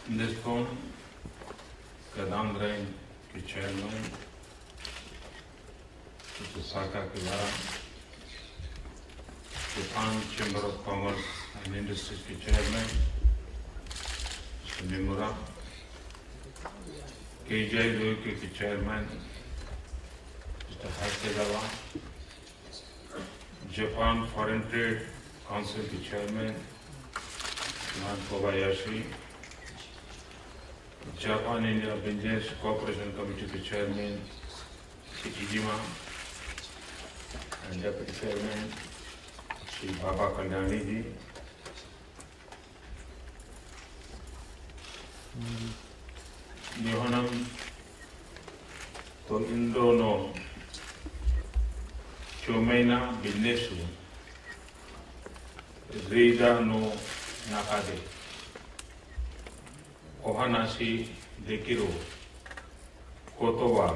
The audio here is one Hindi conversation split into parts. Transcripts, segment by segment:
Indescom, Kadam Range के chairman Osaka Kiwara, Japan Chamber of Commerce and Industries के chairman Mr. Nimura, KJ Royke के chairman Mr. Hasegawa, Japan Foreign Trade Council के chairman Maan Kobayashi, Japan India business corporation committee के chairman Shri Iijima and deputy chairman Shri Baba Kalyani ji, निहोनम तो इंडोनो चोमेना बिजनेस रीदा नो नाकादे Ohanashi Dekiro, Kotowa,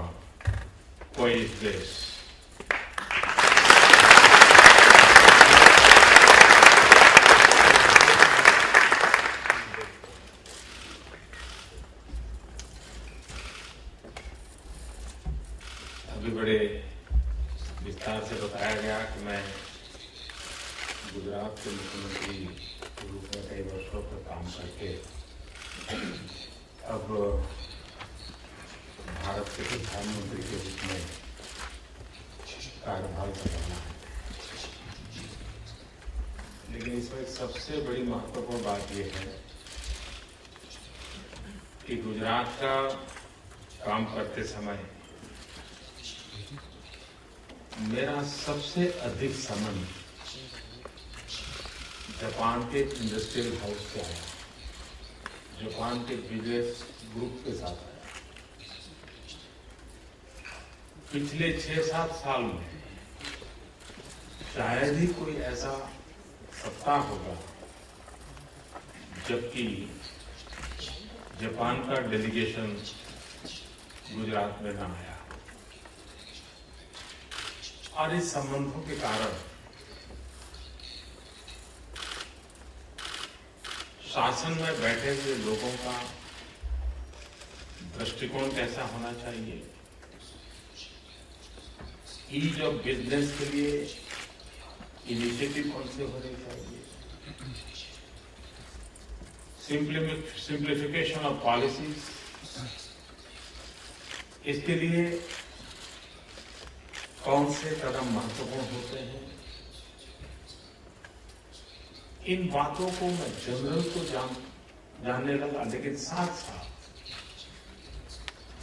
Koizdes. अभी बड़े विस्तार से बताया गया कि मैं गुजरात के मुख्यमंत्री के रूप में कई वर्षों तक काम करके अब भारत के प्रधानमंत्री के रूप में कार्यभार संभालना है। लेकिन इसमें सबसे बड़ी महत्वपूर्ण बात यह है कि गुजरात का काम करते समय मेरा सबसे अधिक संबंध जापान के इंडस्ट्रियल हाउस से आया, जापान के बिजनेस ग्रुप के साथ आया। पिछले 6-7 साल में शायद ही कोई ऐसा सप्ताह होगा जबकि जापान का डेलीगेशन गुजरात में न आया। और इस संबंधों के कारण शासन में बैठे हुए लोगों का दृष्टिकोण कैसा होना चाहिए, ईज ऑफ बिजनेस के लिए इनिशिएटिव कौन से होने चाहिए, सिंप्लीफिकेशन ऑफ पॉलिसीज, इसके लिए कौन से कदम महत्वपूर्ण होते हैं, इन बातों को मैं जनरल को जानने लगा। लेकिन साथ साथ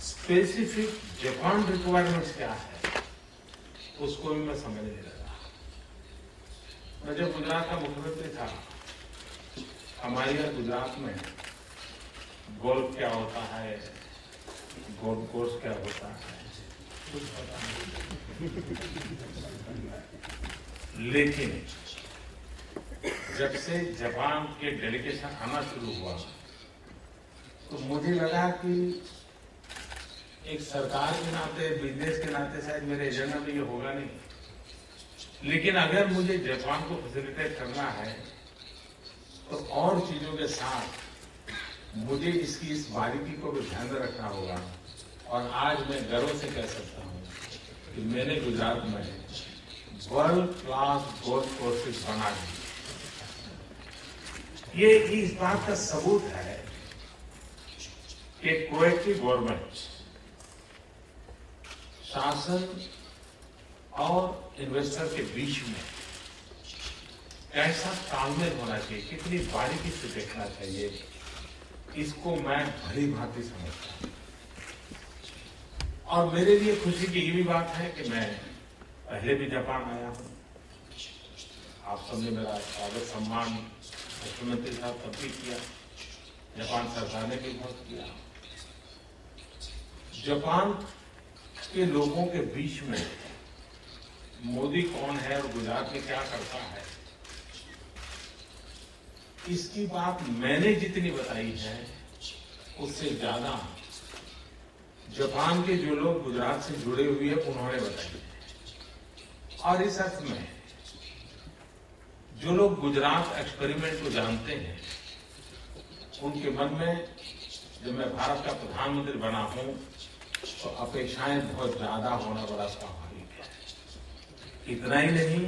स्पेसिफिक जापान रिक्वायरमेंट्स क्या है उसको भी मैं समझने लगा। मैं जब गुजरात का मुख्यमंत्री था, हमारे यहाँ गुजरात में गोल्फ क्या होता है, गोल्फ कोर्स क्या होता है, कुछ पता नहीं। लेकिन जब से जापान के डेलीगेशन आना शुरू हुआ तो मुझे लगा कि एक सरकार के नाते, बिजनेस के नाते शायद मेरे एजेंडा में ये होगा नहीं, लेकिन अगर मुझे जापान को फैसिलिटेट करना है तो और चीजों के साथ मुझे इसकी इस बारीकी को भी ध्यान रखना होगा। और आज मैं गर्व से कह सकता हूँ कि मैंने गुजरात में वर्ल्ड क्लास गोल्फ कोर्सेज बना दी। ये इस बात का सबूत है कि कोएक्टिव गवर्नमेंट, शासन और इन्वेस्टर के बीच में कैसा तालमेल होना चाहिए, कितनी बारीकी से देखना चाहिए, इसको मैं भली भांति समझता हूं। और मेरे लिए खुशी की ये भी बात है कि मैं पहले भी जापान आया हूं। आप सबने मेरा स्वागत सम्मान मुख्यमंत्री साहब तब भी किया, जापान सरकार ने भी बहुत किया। जापान के लोगों के बीच में मोदी कौन है और गुजरात में क्या करता है, इसकी बात मैंने जितनी बताई है उससे ज्यादा जापान के जो लोग गुजरात से जुड़े हुए हैं उन्होंने बताई है। और इस अर्थ में जो लोग गुजरात एक्सपेरिमेंट को जानते हैं उनके मन में जब मैं भारत का प्रधानमंत्री बना हूं तो अपेक्षाएं बहुत ज्यादा होना बड़ा स्वाभाविक है। इतना ही नहीं,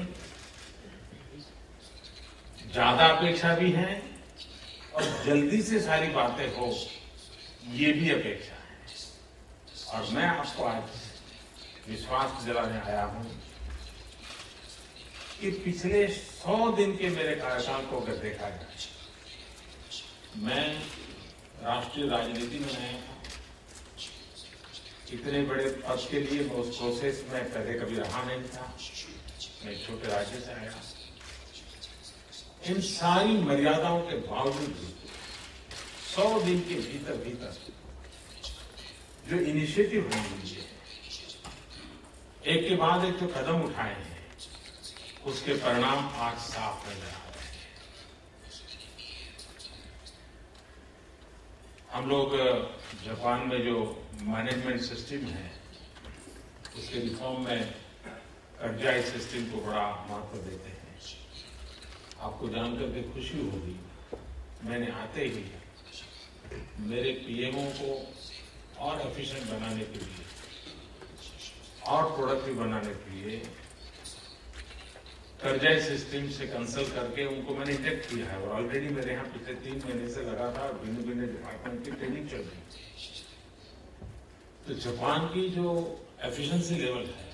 ज्यादा अपेक्षा भी है और जल्दी से सारी बातें हो, ये भी अपेक्षा है। और मैं आपको आज विश्वास दिलाने आया हूं कि पिछले 100 दिन के मेरे कार्यकाल को अगर देखा जाए, मैं राष्ट्रीय राजनीति में आया था। इतने बड़े पद के लिए मैं उस प्रोसेस में पहले कभी रहा नहीं था। मैं एक छोटे राज्य से आया। इन सारी मर्यादाओं के बावजूद भी 100 दिन के भीतर भीतर जो इनिशिएटिव होने लिए एक के बाद एक जो कदम उठाए हैं, उसके परिणाम आज साफ नजर आ रहे हैं। हम लोग जापान में जो मैनेजमेंट सिस्टम है, उसके रिफॉर्म में कर्जाई सिस्टम को बड़ा महत्व देते हैं। आपको जानकर के खुशी होगी, मैंने आते ही मेरे पीएमओ को और एफिशिएंट बनाने के लिए और प्रोडक्टिव बनाने के लिए कर्जाई सिस्टम से कंसल्ट करके उनको मैंने इंजेक्ट किया है। और ऑलरेडी मेरे यहाँ पिछले 3 महीने से लगातार भिन्न भिन्न डिपार्टमेंट की ट्रेनिंग चल रही है। तो जापान की जो एफिशिएंसी लेवल है,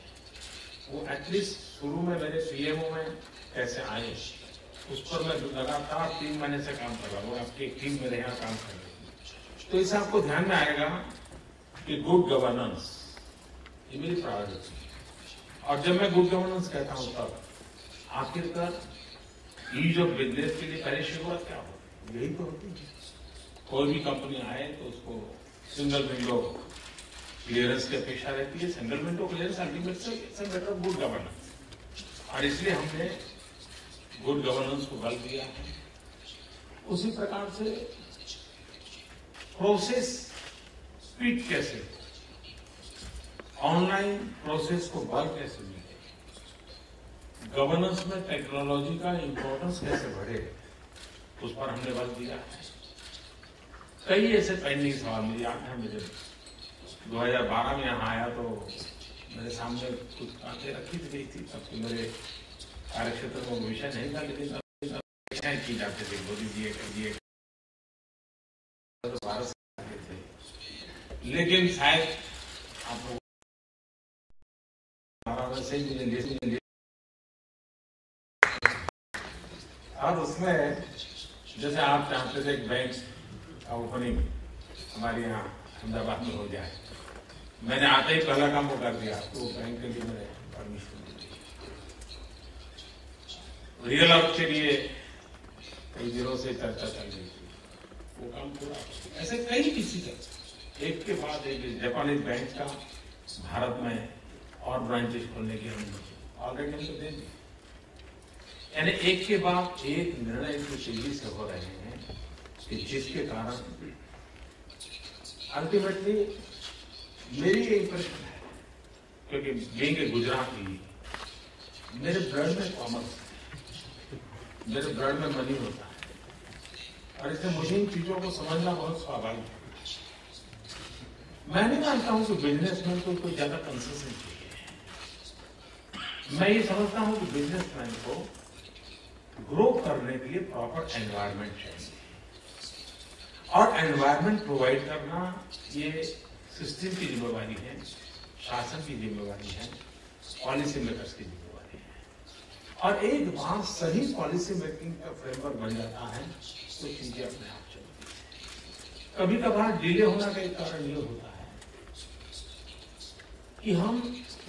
वो एटलीस्ट शुरू में मेरे पीएमओ में कैसे आए, उस पर मैं लगातार 3 महीने से काम कर रहा हूँ। आपकी एक टीम मेरे यहाँ काम कर रही है। तो इससे आपको ध्यान में आएगा कि गुड गवर्नेंस ये मेरी प्रायोरिटी है। और जब मैं गुड गवर्नेंस कहता हूँ तब आखिरकार ईज ऑफ बिजनेस के लिए पहले शुरुआत क्या हो, यही तो होती है। कोई भी कंपनी आए तो उसको सिंगल विंडो क्लियरेंस की अपेक्षा रहती है। सिंगल विंडो क्लियरेंस अल्टीमेट से बेटर गुड गवर्नेंस, और इसलिए हमने गुड गवर्नेंस को बल दिया है। उसी प्रकार से प्रोसेस स्पीड कैसे, ऑनलाइन प्रोसेस को बल कैसे मिले, गवर्नेंस में टेक्नोलॉजी का इंपॉर्टेंस कैसे बढ़े, उस पर हमने बल दिया है। कई ऐसे पेंडिंग सवाल मुझे याद है। मुझे 2012 में यहाँ आया तो मेरे सामने कुछ बातें रखी गई थी। तब तो मेरे कार्यक्षेत्र में विषय नहीं था, लेकिन अपेक्षाएं की जाती थी, मोदी जी करिए, तो भारत से आते थे। लेकिन शायद आप लोग से ही मुझे और उसमें जैसे आप चाहते थे एक बैंक का ओपनिंग हमारे यहाँ अहमदाबाद में हो जाए, मैंने आते ही पहला काम वो कर दिया। तो बैंक के लिए मैंने परमिशन दी। रियल अर्थ के लिए कई दिनों से चर्चा चल रही थी, वो काम पूरा। ऐसे कई डिसीजन एक के बाद एक जापानीज बैंक का भारत में और ब्रांचेस खोलने की अनुमति ऑलरेडी हमको दे दी। यानी एक के बाद एक निर्णय इतनी तेजी से हो रहे हैं कि जिसके कारण अल्टीमेटली मेरी ये इंप्रेशन है, क्योंकि बीइंग गुजराती, मेरे ब्लड में कॉमर्स है, मेरे ब्लड में मनी होता है, और इसलिए मुझे इन चीजों को समझना बहुत स्वाभाविक है। मैं नहीं मानता हूं कि बिजनेसमैन को कोई ज्यादा कंसेशन चाहिए। मैं ये समझता हूं कि बिजनेसमैन को ग्रो करने के लिए प्रॉपर एनवायरनमेंट चाहिए, और एनवायरनमेंट प्रोवाइड करना ये सिस्टम की जिम्मेवारी है, शासन की जिम्मेवारी है, पॉलिसी मेकर्स की जिम्मेवारी है। और एक बार सही पॉलिसी मेकिंग का फ्रेमवर्क बन जाता है तो चीजें अपने आप चलती है। कभी कभार डिले होने का एक कारण ये होता है कि हम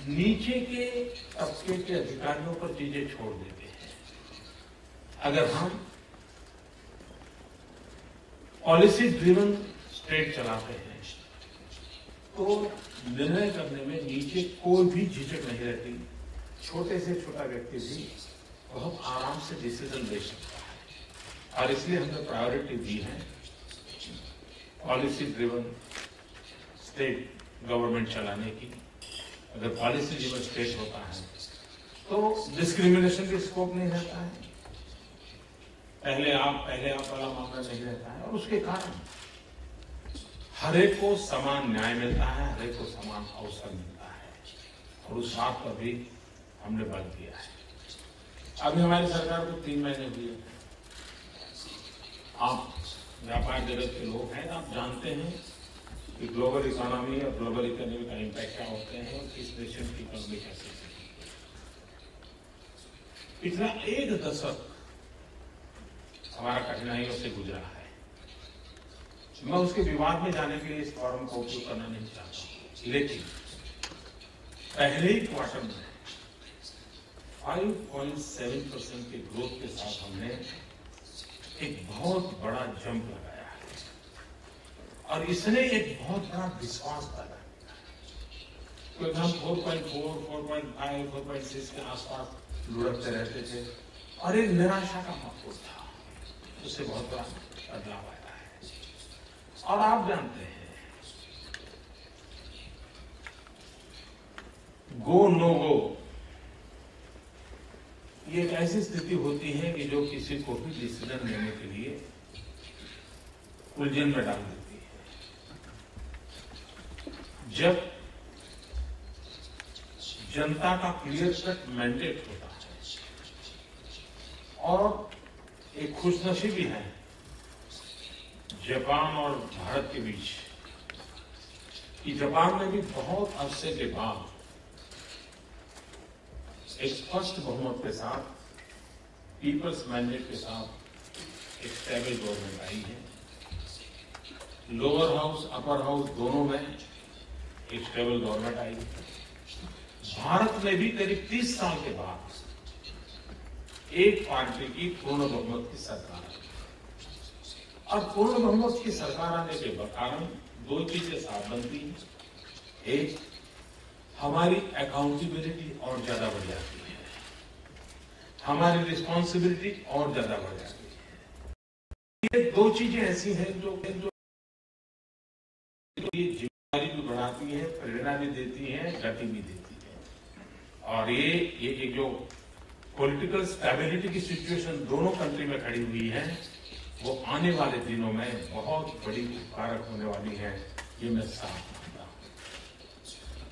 नीचे के तबके के अधिकारियों पर चीजें छोड़ देते हैं। अगर हम पॉलिसी ड्रिवन स्टेट चलाते हैं तो निर्णय करने में नीचे कोई भी झिझक नहीं रहती। छोटे से छोटा व्यक्ति भी बहुत आराम से डिसीजन ले सकता है, और इसलिए हमने प्रायोरिटी दी है पॉलिसी ड्रिवन स्टेट गवर्नमेंट चलाने की। अगर पॉलिसी ड्रिवन स्टेट होता है तो डिस्क्रिमिनेशन की स्कोप नहीं रहता है, पहले आप वाला मामला नहीं रहता है, और उसके कारण हर एक को समान न्याय मिलता है, हर एक को समान अवसर मिलता है, और उस बात पर भी हमने बल दिया है। अभी हमारी सरकार को 3 महीने हुए। आप व्यापार जगत के लोग हैं, आप जानते हैं कि ग्लोबल इकोनॉमी और ग्लोबल इकोनॉमी का इम्पैक्ट क्या होते हैं और किस देश की इकोनॉमी कैसे चलती है। पिछला 1 दशक हमारा कठिनाइयों से गुजरा है। मैं उसके विवाद में जाने के लिए इस फोरम का उपयोग करना नहीं चाहता, लेकिन पहले ही क्वार्टर में 5.7% के ग्रोथ के साथ हमने एक बहुत बड़ा जंप लगाया है, और इसने एक बहुत बड़ा विश्वास पैदा किया है। क्योंकि हम 4.4, 4.5, 4.6 के आसपास लुढ़कते रहते थे, और एक निराशा का माहौल था। उससे बहुत बड़ा बदलाव आया है। और आप जानते हैं, गो नो गो ये एक ऐसी स्थिति होती है कि जो किसी को भी डिसीजन लेने के लिए उलझन में डाल देती है। जब जनता का क्लियर कट मैंडेट होता है, और एक खुशनसीबी है जापान और भारत के बीच कि जापान में भी बहुत अरसे के बाद एक स्पष्ट बहुमत के साथ, पीपल्स मैंडेट के साथ एक स्टेबल गवर्नमेंट आई है। लोअर हाउस, अपर हाउस दोनों में एक स्टेबल गवर्नमेंट आई है। भारत में भी करीब 30 साल के बाद एक पार्टी की पूर्ण बहुमत की सरकार है, और पूर्ण बहुमत की सरकार आने के कारण 2 चीजें साथ बनती हैं। एक, हमारी अकाउंटेबिलिटी और ज्यादा बढ़ जाती है, हमारी रिस्पॉन्सिबिलिटी और ज्यादा बढ़ जाती है। ये 2 चीजें ऐसी हैं जो ये जिम्मेदारी भी बढ़ाती है, प्रेरणा भी देती है, गति भी देती है। और ये जो पॉलिटिकल स्टेबिलिटी की सिचुएशन दोनों कंट्री में खड़ी हुई है, वो आने वाले दिनों में बहुत बड़ी कारक होने वाली है, ये मैं साफ मानता हूं।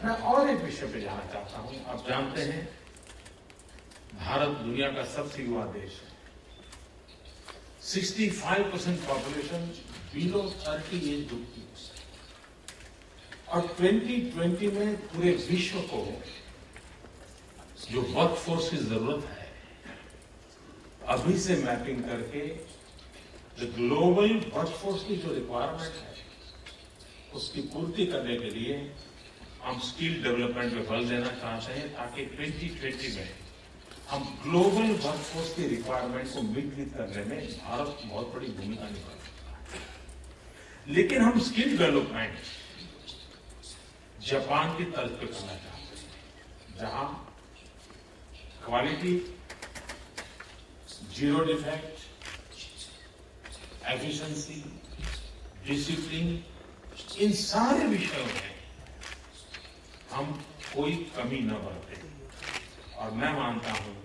मैं और एक विषय पे जाना चाहता हूं। आप जानते हैं, भारत दुनिया का सबसे युवा देश है। 65% पॉपुलेशन बिलो 30 एज ग्रुप की, और 2020 में पूरे विश्व को जो वर्क फोर्स की जरूरत है, अभी से मैपिंग करके ग्लोबल वर्क फोर्स की जो रिक्वायरमेंट है, उसकी पूर्ति करने के लिए हम स्किल डेवलपमेंट पे बल देना चाहते हैं, ताकि 2020 में हम ग्लोबल वर्क फोर्स की रिक्वायरमेंट को मीट करने में भारत बहुत बड़ी भूमिका निभा सकता है। लेकिन हम स्किल डेवलपमेंट जापान की तर्ज पे करना चाहते हैं, जहां quality, zero defect, efficiency, discipline, इन सारे विषयों में हम कोई कमी न बरतें। और मैं मानता हूं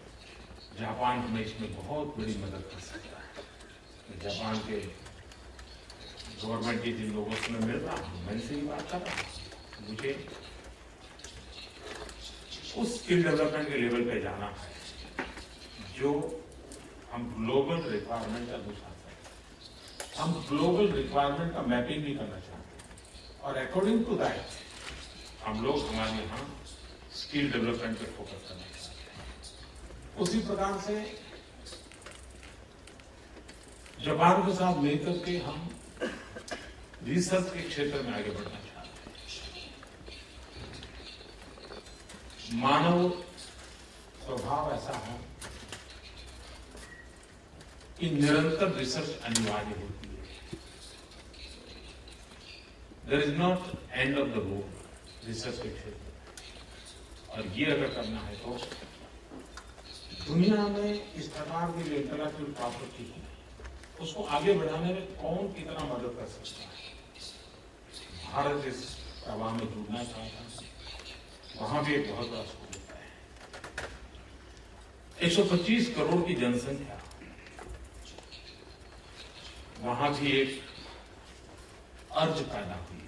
जापान हमें इसमें बहुत बड़ी मदद कर सकता है। जापान के गवर्नमेंट के जिन लोगों से मैं मिल रहा हूं, मैं इनसे ही बात कर रहा हूं, मुझे उस स्किल डेवलपमेंट के लेवल पे जाना है जो हम ग्लोबल रिक्वायरमेंट का अनुसार करें। हम ग्लोबल रिक्वायरमेंट का मैपिंग भी करना चाहते हैं, और अकॉर्डिंग टू दैट हम लोग हमारे यहाँ स्किल डेवलपमेंट पे फोकस करना चाहते हैं। उसी प्रकार से जापान के साथ मिलकर के हम रिसर्च के क्षेत्र में आगे बढ़ना चाहते हैं। मानव स्वभाव ऐसा है कि निरंतर रिसर्च अनिवार्य होती है। There is not end of the road research के क्षेत्र में, और ये अगर करना है तो दुनिया में इस प्रकार की जो इंटेलेक्चुअल प्रॉपर्टी है, उसको आगे बढ़ाने में कौन कितना मदद कर सकता है। भारत इस प्रवाह में जुड़ना चाहता है, वहां भी एक बहुत बड़ा स्कोप होता है। 125 करोड़ की जनसंख्या वहां भी एक अर्ज पैदा हुई है।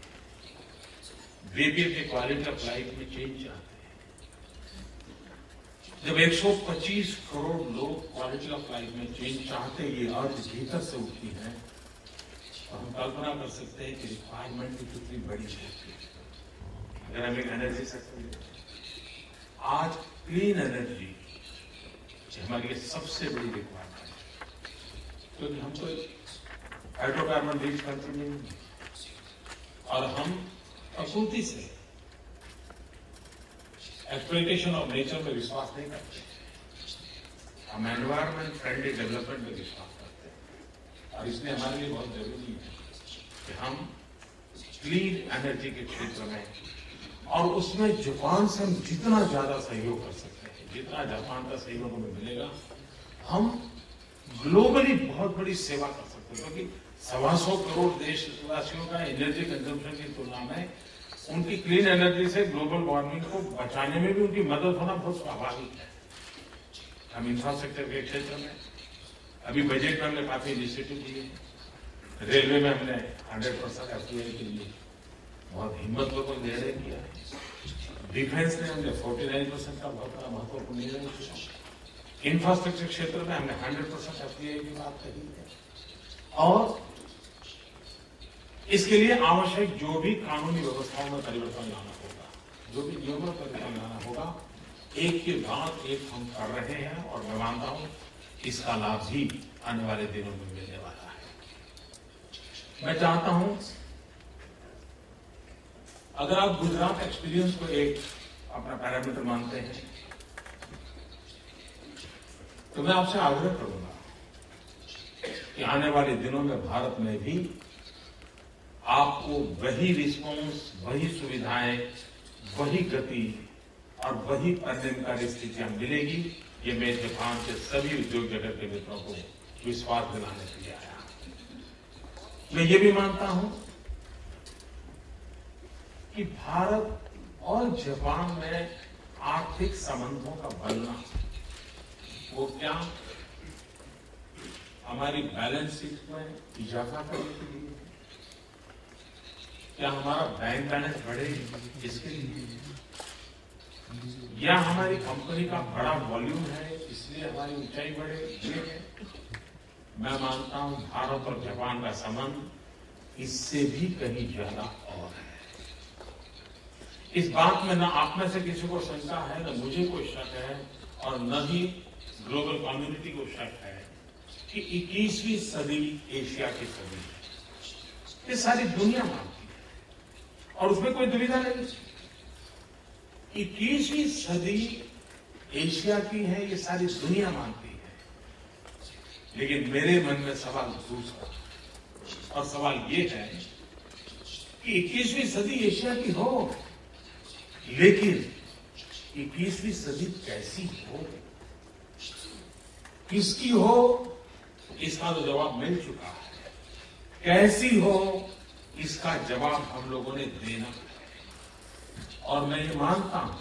बीपीएल की क्वालिटी ऑफ लाइफ में चेंज चाहते हैं। जब 125 करोड़ लोग क्वालिटी ऑफ लाइफ में चेंज चाहते हैं, ये अर्ज भीतर से उठती है, तो हम कल्पना कर सकते हैं कि रिक्वायरमेंट की कितनी बड़ी है। अगर हम एक एनर्जी सेक्टर, आज क्लीन एनर्जी हमारे लिए सबसे बड़ी रिक्वायरमेंट है, क्योंकि हम तो हाइड्रोकार्बन रिच कंट्री में नहीं, और हम प्रकृति से एक्सप्लॉयटेशन ऑफ नेचर में विश्वास नहीं करते। हम एनवायरमेंट फ्रेंडली डेवलपमेंट में विश्वास करते हैं, और इसलिए हमारे लिए बहुत जरूरी है कि हम क्लीन एनर्जी के क्षेत्र में, और उसमें जापान से हम जितना ज्यादा सहयोग कर सकते हैं, जितना जापान का सहयोग हमें मिलेगा, हम ग्लोबली बहुत बड़ी सेवा कर सकते हैं। क्योंकि 125 करोड़ देशवासियों का एनर्जी कंजम्पशन की तुलना में उनकी क्लीन एनर्जी से ग्लोबल वार्मिंग को बचाने में भी उनकी मदद होना बहुत स्वाभाविक है। हम इंफ्रास्ट्रक्चर के क्षेत्र में अभी बजट में हमने काफी इनिशिएटिव लिए हैं। रेलवे में हमने 100% एफडीआई के लिए बहुत हिम्मतपूर्वक निर्णय किया है। डिफेंस में हमने 49% का बहुत बड़ा महत्वपूर्ण निर्णय किया। इंफ्रास्ट्रक्चर क्षेत्र में हमने 100% एफडीआई की बात कही है, और इसके लिए आवश्यक जो भी कानूनी व्यवस्थाओं में परिवर्तन लाना होगा, जो भी नियमों में परिवर्तन लाना होगा, एक के बाद एक हम कर रहे हैं, और मैं मानता हूं इसका लाभ भी आने वाले दिनों में मिलने वाला है। मैं चाहता हूं, अगर आप गुजरात एक्सपीरियंस को एक अपना पैरामीटर मानते हैं, तो मैं आपसे आग्रह करूंगा कि आने वाले दिनों में भारत में भी आपको वही रिस्पॉन्स, वही सुविधाएं, वही गति और वही परिणामकारी स्थितियां मिलेगी। ये मैं जापान के सभी उद्योग जगत के मित्रों को विश्वास दिलाने के लिए आया। मैं ये भी मानता हूं कि भारत और जापान में आर्थिक संबंधों का बढ़ना, वो क्या हमारी बैलेंस शीट में इजाफा करने के लिए, क्या हमारा बैंक बैलेंस बढ़े इसके लिए, या हमारी कंपनी का बड़ा वॉल्यूम है इसलिए हमारी ऊंचाई बढ़े, ये है। मैं मानता हूं भारत और जापान का संबंध इससे भी कहीं ज्यादा और है। इस बात में न आप में से किसी को शंका है, न मुझे कोई शक है, और न ही ग्लोबल कम्युनिटी को शक है कि 21वीं सदी एशिया की सदी है। ये सारी दुनिया मानती है, और उसमें कोई दुविधा नहीं। 21वीं सदी एशिया की है, ये सारी दुनिया मानती है। लेकिन मेरे मन में सवाल दूसरा, और सवाल ये है कि 21वीं सदी एशिया की हो, लेकिन 21वीं सदी कैसी हो, किसकी हो, इसका तो जवाब मिल चुका है। कैसी हो, इसका जवाब हम लोगों ने देना है। और मैं ये मानता हूं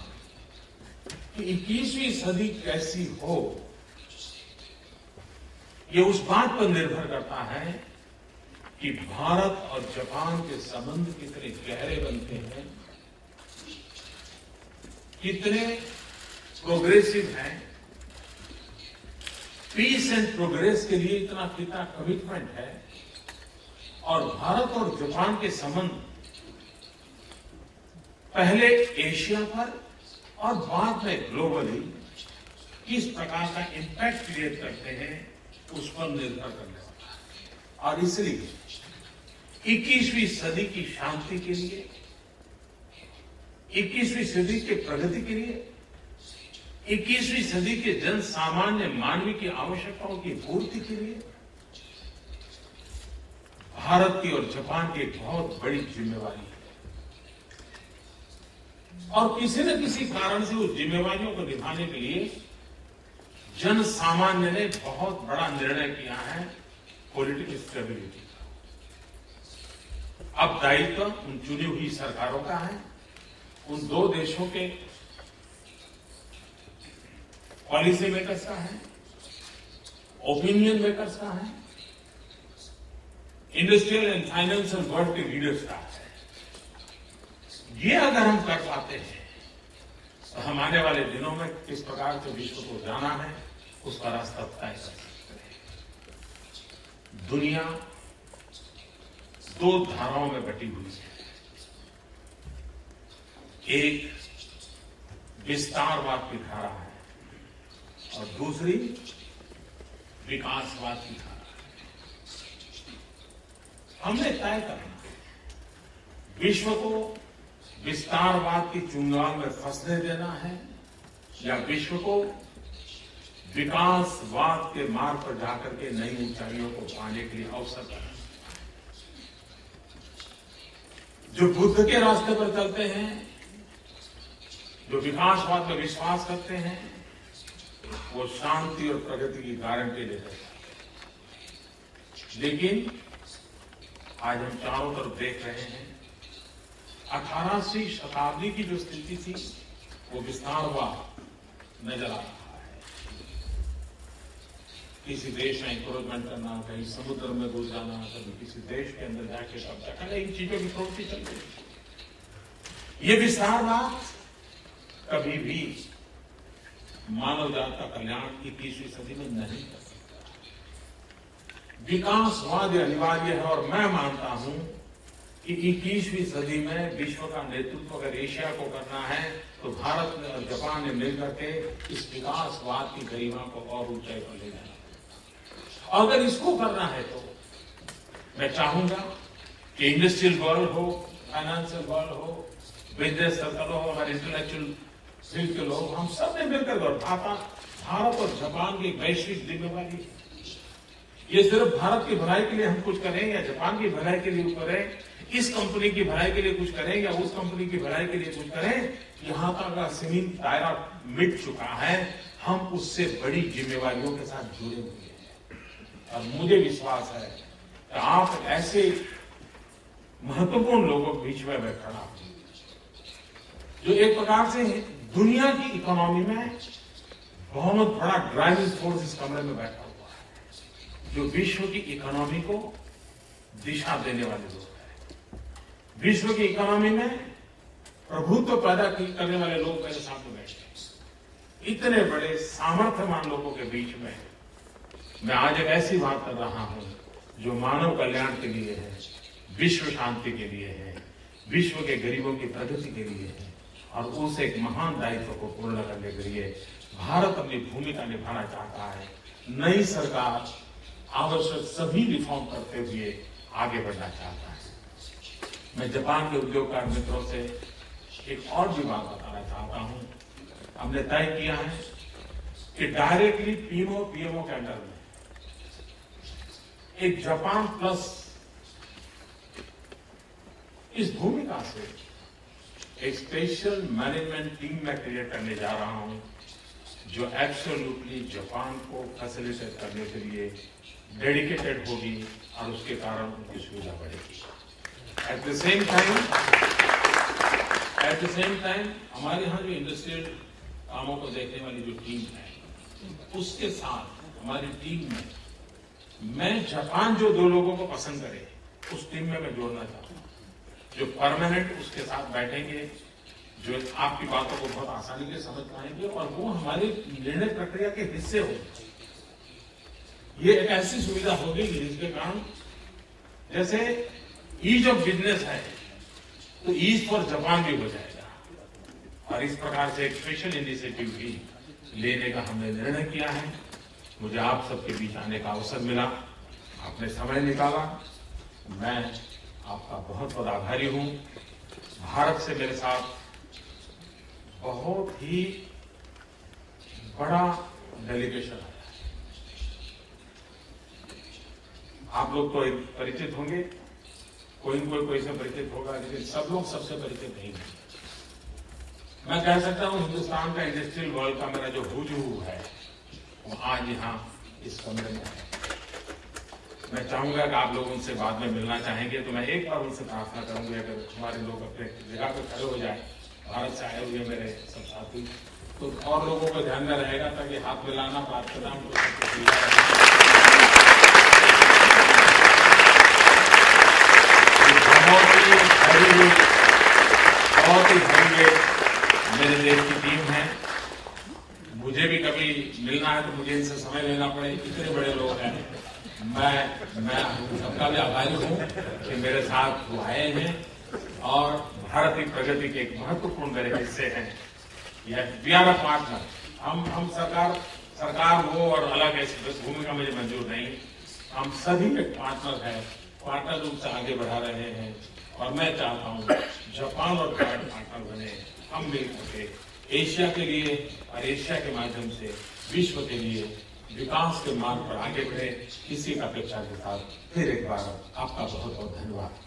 कि 21वीं सदी कैसी हो, ये उस बात पर निर्भर करता है कि भारत और जापान के संबंध कितने गहरे बनते हैं, कितने प्रोग्रेसिव हैं, पीस एंड प्रोग्रेस के लिए कितना कमिटमेंट है, और भारत और जापान के संबंध पहले एशिया पर और बाद में ग्लोबली किस प्रकार का इम्पैक्ट क्रिएट करते हैं, उस पर निर्भर करने वाला है। और इसलिए 21वीं सदी की शांति के लिए, 21वीं सदी के प्रगति के लिए, 21वीं सदी के जन सामान्य मानवीय की आवश्यकताओं की पूर्ति के लिए भारत की और जापान की एक बहुत बड़ी जिम्मेवारी है। और किसी न किसी कारण से उस जिम्मेवारियों को निभाने के लिए जन सामान्य ने बहुत बड़ा निर्णय किया है, पॉलिटिकल स्टेबिलिटी का। अब दायित्व उन चुनी हुई सरकारों का है, उन दो देशों के पॉलिसी मेकर्स का है, ओपिनियन मेकर्स का है, इंडस्ट्रियल एंड फाइनेंशियल वर्ल्ड के लीडर्स का है। ये अगर हम कर पाते हैं तो हम आने वाले दिनों में किस प्रकार से विश्व को जाना है उसका रास्ता तय कर सकते हैं। दुनिया दो धाराओं में बटी हुई है, एक विस्तारवाद की धारा है और दूसरी विकासवाद की धारा है। हमने तय करना है विश्व को विस्तारवाद की चुंगाल में फंसने देना है या विश्व को विकासवाद के मार्ग पर जाकर के नई ऊंचाइयों को पाने के लिए अवसर देना। जो बुद्ध के रास्ते पर चलते हैं, जो विकासवाद में विश्वास करते हैं, वो शांति और प्रगति की गारंटी देते हैं। लेकिन आज हम चारों तरफ देख रहे हैं 18वीं शताब्दी की जो स्थिति थी वो विस्तारवाद नजर आ रहा है। किसी देश में इंक्रोचमेंट करना, कहीं समुद्र में घुस जाना, कभी किसी देश के अंदर जाके कब्जा करना, इन चीजों की प्रवृत्ति चल रही है। ये विस्तारवाद कभी भी मानव जात का कल्याण 21वीं सदी में नहीं कर सकता। विकासवाद अनिवार्य है और मैं मानता हूं कि 21वीं सदी में विश्व का नेतृत्व अगर एशिया को करना है तो भारत और जापान ने मिलकर के इस विकासवाद की गरिमा को और ऊंचाई पर ले जाना। अगर इसको करना है तो मैं चाहूंगा कि इंडस्ट्रियल वर्ल्ड हो, फाइनेंशियल वर्ल्ड हो, बिजनेस सर्कल हो, हमारे इंटेलेक्चुअल फील्ड के लोग, हम सब ने मिलकर भारत और जापान की वैश्विक जिम्मेवारी है। ये सिर्फ भारत की भलाई के लिए हम कुछ करें या जापान की भलाई के लिए करें, इस कंपनी की भलाई के लिए कुछ करें या उस कंपनी की भलाई के लिए कुछ करें, यहां तक का सीमित दायरा मिट चुका है। हम उससे बड़ी जिम्मेवारियों के साथ जुड़े हुए हैं और मुझे विश्वास है कि आप ऐसे महत्वपूर्ण लोगों के बीच में मैं खड़ा हूं जो एक प्रकार से दुनिया की इकोनॉमी में बहुत बड़ा ड्राइविंग फोर्स इस कमरे में बैठा हुआ है, जो विश्व की इकोनॉमी को दिशा देने वाले लोग हैं। विश्व की इकोनॉमी में प्रभुत्व पैदा करने वाले लोग मेरे सामने बैठे हैं। इतने बड़े सामर्थ्यवान लोगों के बीच में मैं आज एक ऐसी बात कर रहा हूं जो मानव कल्याण के लिए है, विश्व शांति के लिए है, विश्व के गरीबों की प्रगति के लिए है और उस एक महान दायित्व को पूर्ण करने के लिए भारत अपनी भूमिका निभाना चाहता है। नई सरकार आवश्यक सभी रिफॉर्म करते हुए आगे बढ़ना चाहता है। मैं जापान के उद्योगकार मित्रों से एक और भी बात बताना चाहता हूं। हमने तय किया है कि डायरेक्टली पीएमओ के अंडर में एक जापान प्लस इस भूमिका से एक स्पेशल मैनेजमेंट टीम में क्रिएट करने जा रहा हूं जो एब्सोल्युटली जापान को फैसिलिटेट करने के लिए डेडिकेटेड होगी और उसके कारण उनकी सुविधा बढ़ेगी। एट द सेम टाइम हमारे यहाँ जो इंडस्ट्रियल कामों को देखने वाली जो टीम है उसके साथ हमारी टीम में मैं जापान जो दो लोगों को पसंद करे उस टीम में मैं जोड़ना चाहता हूँ, जो परमानेंट उसके साथ बैठेंगे, जो आपकी बातों को बहुत आसानी से समझ पाएंगे और वो हमारी निर्णय प्रक्रिया के हिस्से होंगे। ये एक ऐसी सुविधा होगी जिसके कारण जैसे ईज ऑफ बिजनेस है तो ईज फॉर जापान भी हो जाएगा और इस प्रकार से एक स्पेशल इनिशिएटिव भी लेने का हमने निर्णय किया है। मुझे आप सबके बीच आने का अवसर मिला, आपने समय निकाला, मैं आपका बहुत बहुत आभारी हूं। भारत से मेरे साथ बहुत ही बड़ा डेलीगेशन आया। आप लोग तो परिचित होंगे, कोई न कोई से परिचित होगा, लेकिन सब लोग सबसे परिचित नहीं है। मैं कह सकता हूं हिंदुस्तान का इंडस्ट्रियल वर्ल्ड का मेरा जो हुजूम है वो आज यहाँ इस कमरे में है। मैं चाहूंगा कि आप लोग उनसे बाद में मिलना चाहेंगे तो मैं एक बार उनसे प्रार्थना करूंगा अगर हमारे लोग अपने जगह पर खड़े हो जाए, भारत से आए हुए मेरे सब साथी, तो और लोगों को ध्यान में रहेगा ताकि हाथ मिलाना, बात करना अपने इतने बड़े लोग हैं, मैं सबका भी आभारी हूँ कि मेरे साथ वो आए हैं और भारत की प्रगति के एक महत्वपूर्ण मेरे हिस्से हैं। We are a partner. हम सरकार हो और अलग ऐसी भूमिका मुझे मंजूर नहीं। हम सभी एक पार्टनर हैं, पार्टनर रूप से आगे बढ़ा रहे हैं और मैं चाहता हूँ जापान और भारत पार्टनर बने, हम मिलकर के एशिया के लिए और एशिया के माध्यम से विश्व के लिए विकास के मार्ग पर आगे बढ़े। इसी अपेक्षा के साथ फिर एक बार आपका बहुत बहुत धन्यवाद।